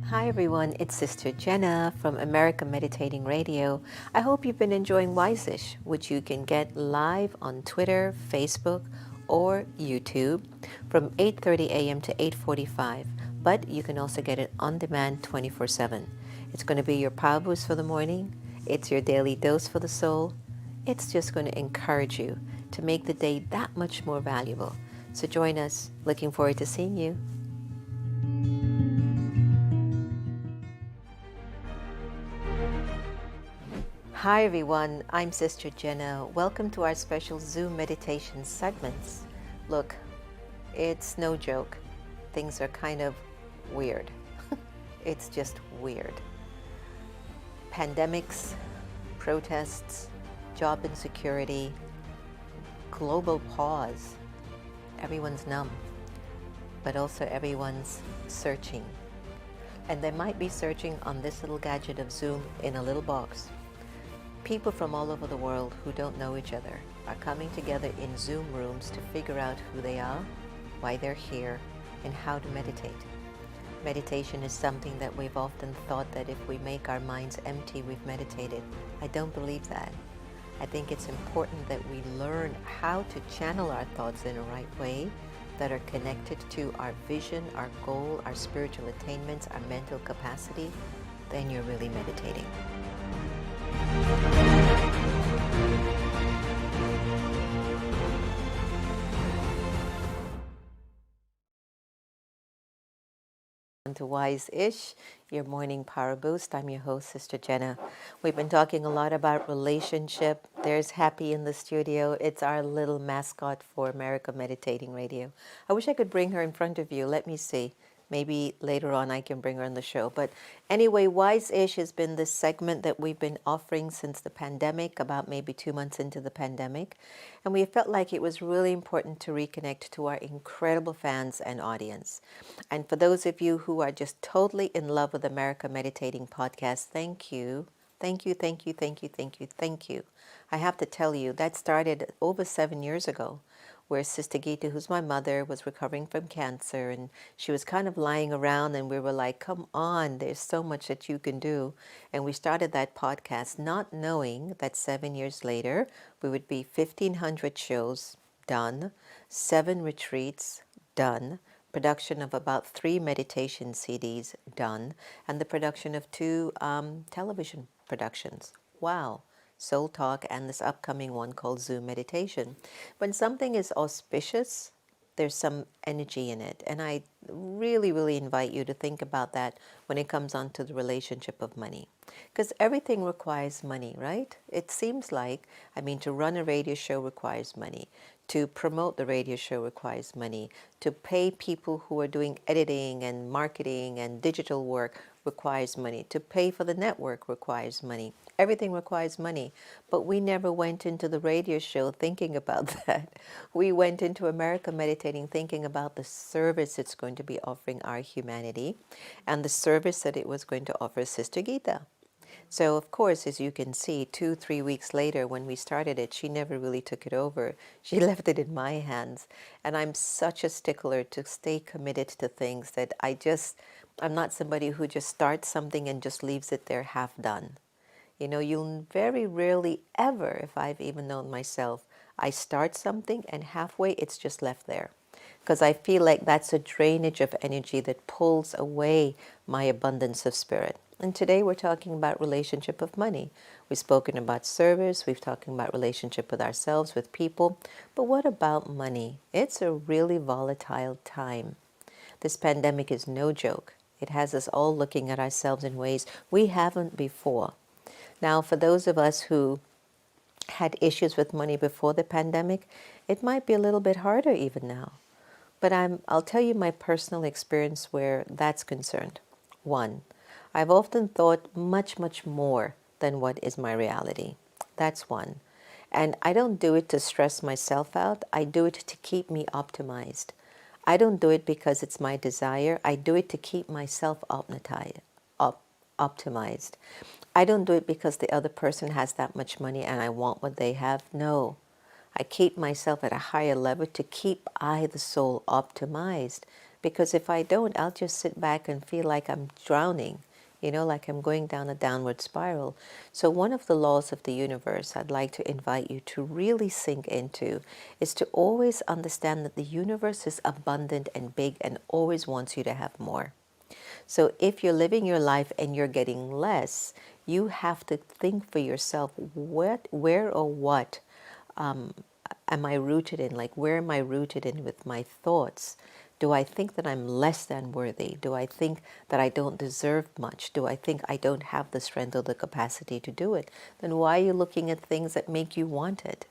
Hi everyone, it's Sister Jenna from America Meditating Radio. I hope you've been enjoying Wiseish, which you can get live on Twitter, Facebook, or YouTube from 8:30 a.m. to 8:45. But you can also get it on demand 24/7. It's going to be your power boost for the morning. It's your daily dose for the soul. It's just going to encourage you to make the day that much more valuable. So join us. Looking forward to seeing you. Hi everyone, I'm Sister Jenna. Welcome to our special Zoom meditation segments. Look, it's no joke. Things are kind of weird. It's just weird. Pandemics, protests, job insecurity, global pause. Everyone's numb, but also everyone's searching. And they might be searching on this little gadget of Zoom in a little box. People from all over the world who don't know each other are coming together in Zoom rooms to figure out who they are, why they're here, and how to meditate. Meditation is something that we've often thought that if we make our minds empty, we've meditated. I don't believe that. I think it's important that we learn how to channel our thoughts in a right way that are connected to our vision, our goal, our spiritual attainments, our mental capacity. Then you're really meditating. To Wise-ish, your morning power boost. I'm your host, Sister Jenna. We've been talking a lot about relationship. There's Happy in the studio. It's our little mascot for America Meditating Radio. I wish I could bring her in front of you. Let me see. Maybe later on I can bring her on the show. But anyway, Wise-ish has been this segment that we've been offering since the pandemic, about maybe 2 months into the pandemic. And we felt like it was really important to reconnect to our incredible fans and audience. And for those of you who are just totally in love with America Meditating Podcast, thank you. Thank you, thank you, thank you, thank you, thank you. I have to tell you, that started over 7 years ago, where Sister Gita, who's my mother, was recovering from cancer, and she was kind of lying around, and we were like, come on, there's so much that you can do. And we started that podcast not knowing that 7 years later, we would be 1,500 shows done, 7 retreats done, production of about 3 meditation CDs done, and the production of 2 television productions. Wow. Soul Talk and this upcoming one called Zoom Meditation. When something is auspicious, there's some energy in it. And I really, really invite you to think about that when it comes on to the relationship of money. Because everything requires money, right? It seems like, to run a radio show requires money. To promote the radio show requires money. To pay people who are doing editing and marketing and digital work requires money. To pay for the network requires money. Everything requires money. But we never went into the radio show thinking about that. We went into America Meditating thinking about the service it's going to be offering our humanity and the service that it was going to offer Sister Gita. So, of course, as you can see, 2-3 weeks later when we started it, she never really took it over. She left it in my hands. And I'm such a stickler to stay committed to things that I'm not somebody who just starts something and just leaves it there half done. You know, you'll very rarely ever, if I've even known myself, I start something and halfway it's just left there. Because I feel like that's a drainage of energy that pulls away my abundance of spirit. And today we're talking about relationship of money. We've spoken about service, we've talking about relationship with ourselves, with people. But what about money? It's a really volatile time. This pandemic is no joke. It has us all looking at ourselves in ways we haven't before. Now, for those of us who had issues with money before the pandemic, it might be a little bit harder even now. But I'll tell you my personal experience where that's concerned. 1, I've often thought much, much more than what is my reality. That's 1. And I don't do it to stress myself out. I do it to keep me optimized. I don't do it because it's my desire. I do it to keep myself optimized. I don't do it because the other person has that much money and I want what they have. No. I keep myself at a higher level to keep I, the soul, optimized Because if I don't, I'll just sit back and feel like I'm drowning, like I'm going down a downward spiral. So one of the laws of the universe I'd like to invite you to really sink into is to always understand that the universe is abundant and big and always wants you to have more. So if you're living your life and you're getting less, you have to think for yourself, where or what am I rooted in? Like, where am I rooted in with my thoughts? Do I think that I'm less than worthy? Do I think that I don't deserve much? Do I think I don't have the strength or the capacity to do it? Then why are you looking at things that make you want it?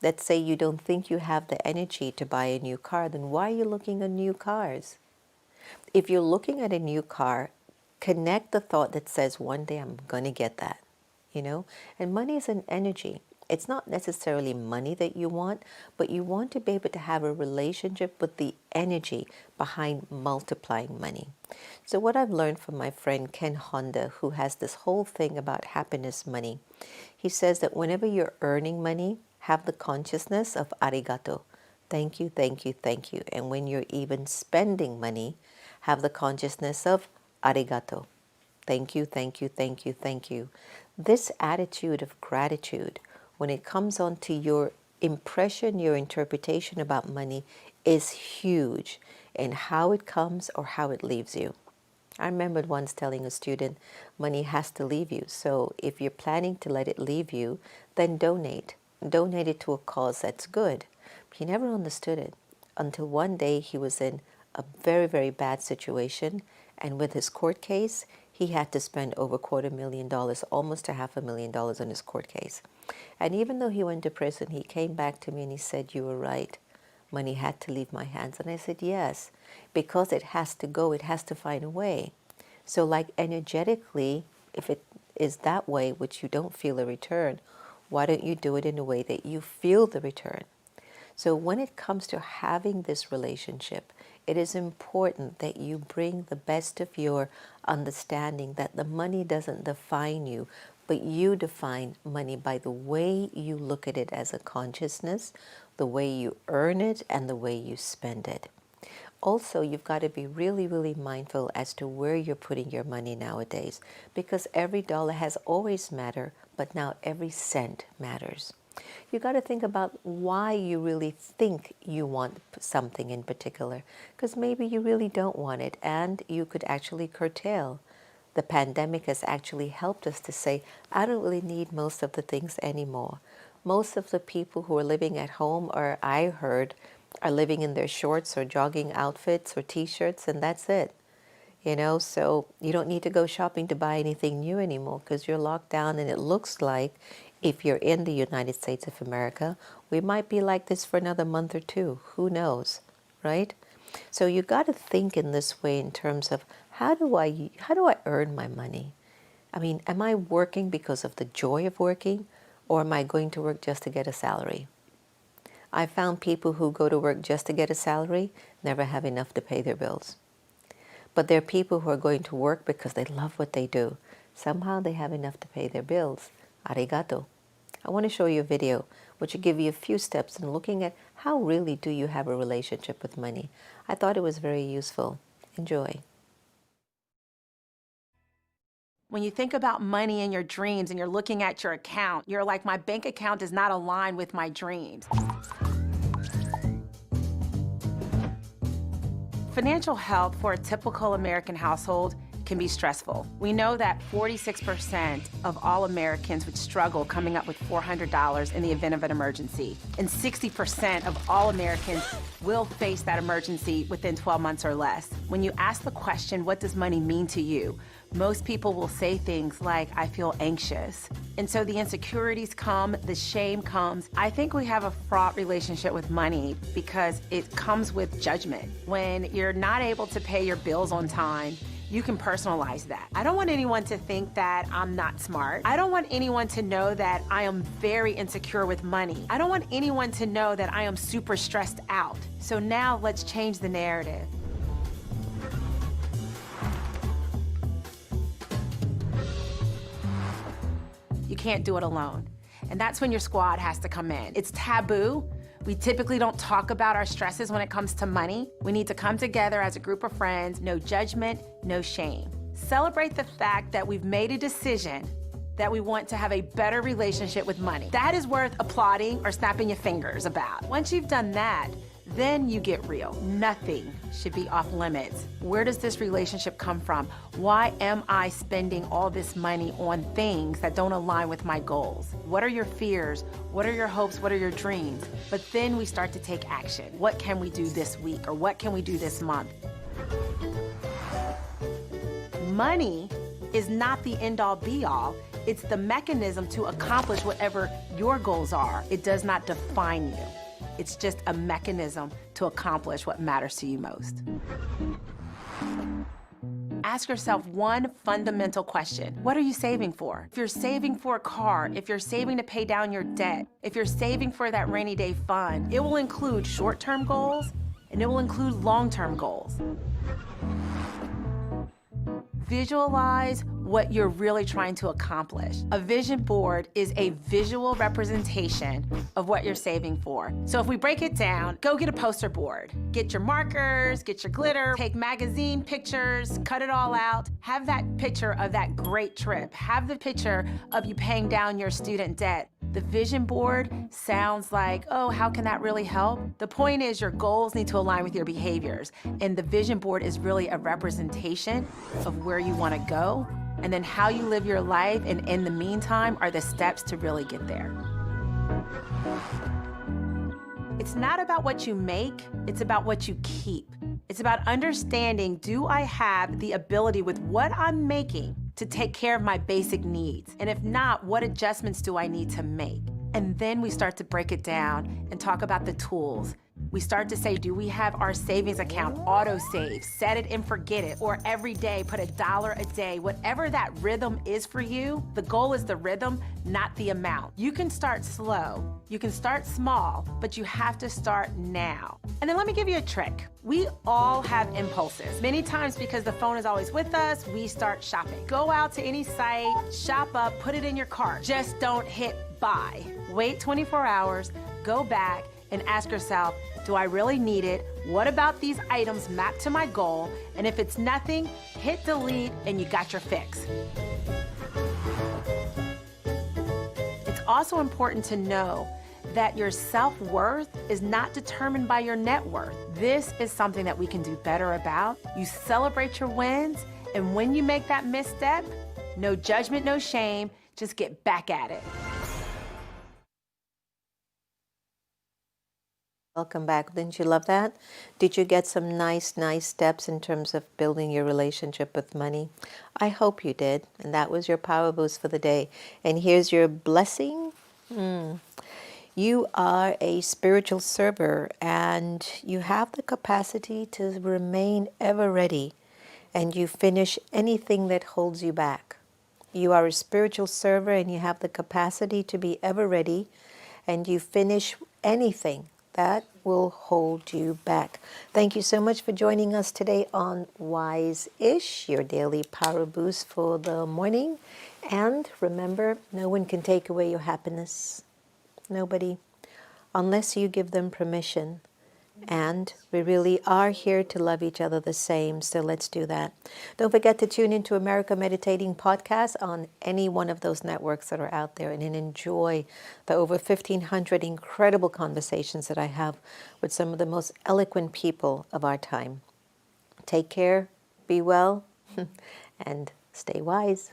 Let's say you don't think you have the energy to buy a new car, then why are you looking at new cars? If you're looking at a new car, connect the thought that says, one day I'm going to get that, And money is an energy. It's not necessarily money that you want, but you want to be able to have a relationship with the energy behind multiplying money. So what I've learned from my friend Ken Honda, who has this whole thing about happiness money, he says that whenever you're earning money, have the consciousness of arigato. Thank you, thank you, thank you. And when you're even spending money, have the consciousness of arigato. Thank you, thank you, thank you, thank you. This attitude of gratitude, when it comes on to your impression, your interpretation about money, is huge in how it comes or how it leaves you. I remembered once telling a student, money has to leave you. So if you're planning to let it leave you, then donate. Donate it to a cause that's good. He never understood it until one day he was in a very, very bad situation. And with his court case, he had to spend over $250,000, almost $500,000 on his court case. And even though he went to prison, he came back to me and he said, you were right. Money had to leave my hands. And I said, yes, because it has to go, it has to find a way. So like energetically, if it is that way, which you don't feel a return, why don't you do it in a way that you feel the return? So when it comes to having this relationship, it is important that you bring the best of your understanding that the money doesn't define you, but you define money by the way you look at it as a consciousness, the way you earn it, and the way you spend it. Also, you've got to be really, really mindful as to where you're putting your money nowadays, because every dollar has always mattered, but now every cent matters. You got to think about why you really think you want something in particular, because maybe you really don't want it, and you could actually curtail. The pandemic has actually helped us to say, I don't really need most of the things anymore. Most of the people who are living at home, or I heard, are living in their shorts or jogging outfits or t-shirts, and that's it. So you don't need to go shopping to buy anything new anymore because you're locked down, and it looks like if you're in the United States of America, we might be like this for another month or two. Who knows, right? So you got to think in this way in terms of how do I earn my money? I mean, am I working because of the joy of working, or am I going to work just to get a salary? I found people who go to work just to get a salary never have enough to pay their bills. But there are people who are going to work because they love what they do. Somehow they have enough to pay their bills. Arigato. I want to show you a video which will give you a few steps in looking at how really do you have a relationship with money. I thought it was very useful. Enjoy. When you think about money in your dreams and you're looking at your account, you're like, my bank account does not align with my dreams. Financial health for a typical American household can be stressful. We know that 46% of all Americans would struggle coming up with $400 in the event of an emergency. And 60% of all Americans will face that emergency within 12 months or less. When you ask the question, what does money mean to you? Most people will say things like, I feel anxious. And so the insecurities come, the shame comes. I think we have a fraught relationship with money because it comes with judgment. When you're not able to pay your bills on time, you can personalize that. I don't want anyone to think that I'm not smart. I don't want anyone to know that I am very insecure with money. I don't want anyone to know that I am super stressed out. So now let's change the narrative. You can't do it alone. And that's when your squad has to come in. It's taboo We typically don't talk about our stresses when it comes to money. We need to come together as a group of friends, no judgment, no shame. Celebrate the fact that we've made a decision that we want to have a better relationship with money. That is worth applauding or snapping your fingers about. Once you've done that, then you get real. Nothing should be off limits. Where does this relationship come from? Why am I spending all this money on things that don't align with my goals? What are your fears? What are your hopes? What are your dreams? But then we start to take action. What can we do this week, or what can we do this month? Money is not the end-all be-all. It's the mechanism to accomplish whatever your goals are. It does not define you. It's just a mechanism to accomplish what matters to you most. Ask yourself one fundamental question. What are you saving for? If you're saving for a car, if you're saving to pay down your debt, if you're saving for that rainy day fund, it will include short-term goals and it will include long-term goals. Visualize what you're really trying to accomplish. A vision board is a visual representation of what you're saving for. So if we break it down, go get a poster board. Get your markers, get your glitter, take magazine pictures, cut it all out. Have that picture of that great trip. Have the picture of you paying down your student debt. The vision board sounds like, oh, how can that really help? The point is your goals need to align with your behaviors. And the vision board is really a representation of where you want to go. And then how you live your life, and in the meantime, are the steps to really get there. It's not about what you make, it's about what you keep. It's about understanding, do I have the ability with what I'm making to take care of my basic needs? And if not, what adjustments do I need to make? And then we start to break it down and talk about the tools. We start to say, do we have our savings account auto-save, set it and forget it, or every day put $1 a day, whatever that rhythm is for you. The goal is the rhythm, not the amount. You can start slow, you can start small, but you have to start now. And then let me give you a trick. We all have impulses. Many times, because the phone is always with us, we start shopping. Go out to any site, shop up, put it in your cart. Just don't hit buy. Wait 24 hours, go back, and ask yourself, do I really need it? What about these items map to my goal? And if it's nothing, hit delete and you got your fix. It's also important to know that your self-worth is not determined by your net worth. This is something that we can do better about. You celebrate your wins, and when you make that misstep, no judgment, no shame, just get back at it. Welcome back. Didn't you love that? Did you get some nice steps in terms of building your relationship with money? I hope you did. And that was your power boost for the day. And here's your blessing. You are a spiritual server, and you have the capacity to remain ever ready, and you finish anything that holds you back. You are a spiritual server, and you have the capacity to be ever ready, and you finish anything that will hold you back. Thank you so much for joining us today on Wise-ish, your daily power boost for the morning. And remember, no one can take away your happiness. Nobody, unless you give them permission. And we really are here to love each other the same, so let's do that. Don't forget to tune into America Meditating Podcast on any one of those networks that are out there, and then enjoy the over 1,500 incredible conversations that I have with some of the most eloquent people of our time. Take care, be well, and stay wise.